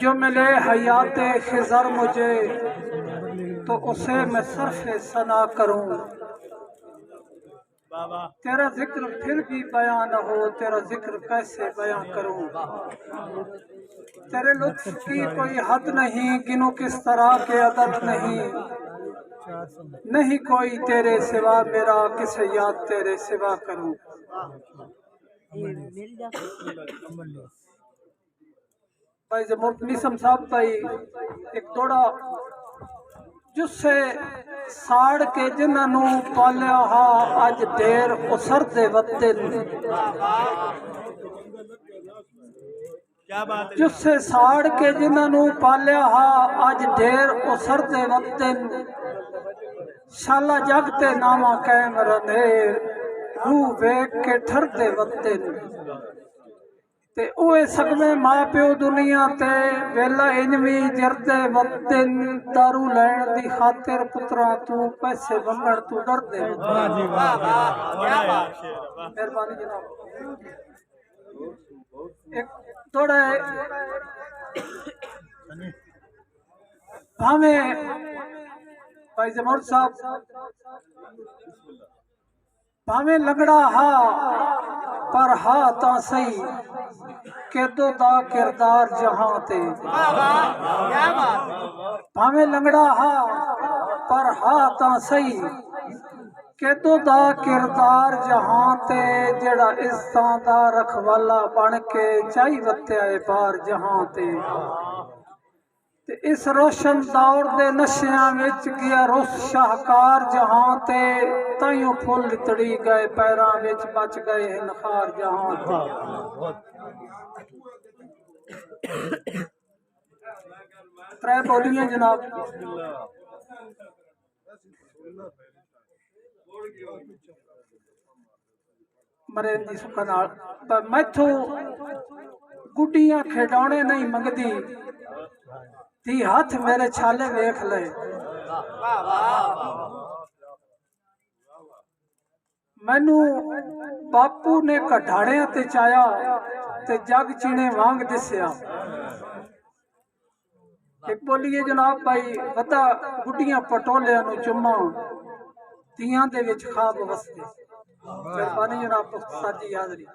जो मिले हयात खिज़र मुझे तो उसे मैं सर्फ सना करूं। तेरा जिक्र फिर भी बयां न हो, तेरा जिक्र कैसे बयां करूं। तेरे लुत्फ की कोई हद नहीं, गिनो किस तरह के अदद नहीं। नहीं कोई तेरे सिवा मेरा, किसे याद तेरे सिवा करूं। भाई निसम साहब भाई एक थोड़ा जुस्से साड़ के जिन्हों पालिया हा अज देर उसर दे वते जुस्से साड़ के जिन्हों पालिया हा अज देर उसर दे वते शाला जग ते नामा कैम रंधेर रूह वेख के ठर दे वते ते ओए सगवे मां प्यो दुनिया ते वेला इनवी जरदे वतन दारू लैण दी खातिर पुत्रा तू पैसे वंगण तू डरदे। मेहरबानी जनाब। एक थोड़े भावे भाई जमोर साहब भावे लंगड़ा हा पर हा ता सही केदो दा किरदार जहां ते। भावे लंगड़ा हा पर हा ता सही केदो दा किरदार जहां ते जेड़ा इज्जतां दा रखवाला बन के चाई वत्या है बार जहां ते। इस रोशन दौर दे नशियां विच गया रुस शाहकार जहां ते ताइयों फुल तड़ी गए पैरां विच बच गए नखार जहां ते। त्रै बोलियां जनाब। मरे दी सुख नाल पर मैथों गुड्डियां खिडौने नहीं मंगदी धी हाथ मेरे छाले वेख ले। मैनू बापू ने कढ़ाड़ियां ते चाया ते जग चीने वांग दिसया। एक बोलिए जनाब भाई वदा गुड्डियां पटोलियां नू चुम्मा तियां दे विच खाब वसदे। मेहरबानी जनाब साडी हाज़री।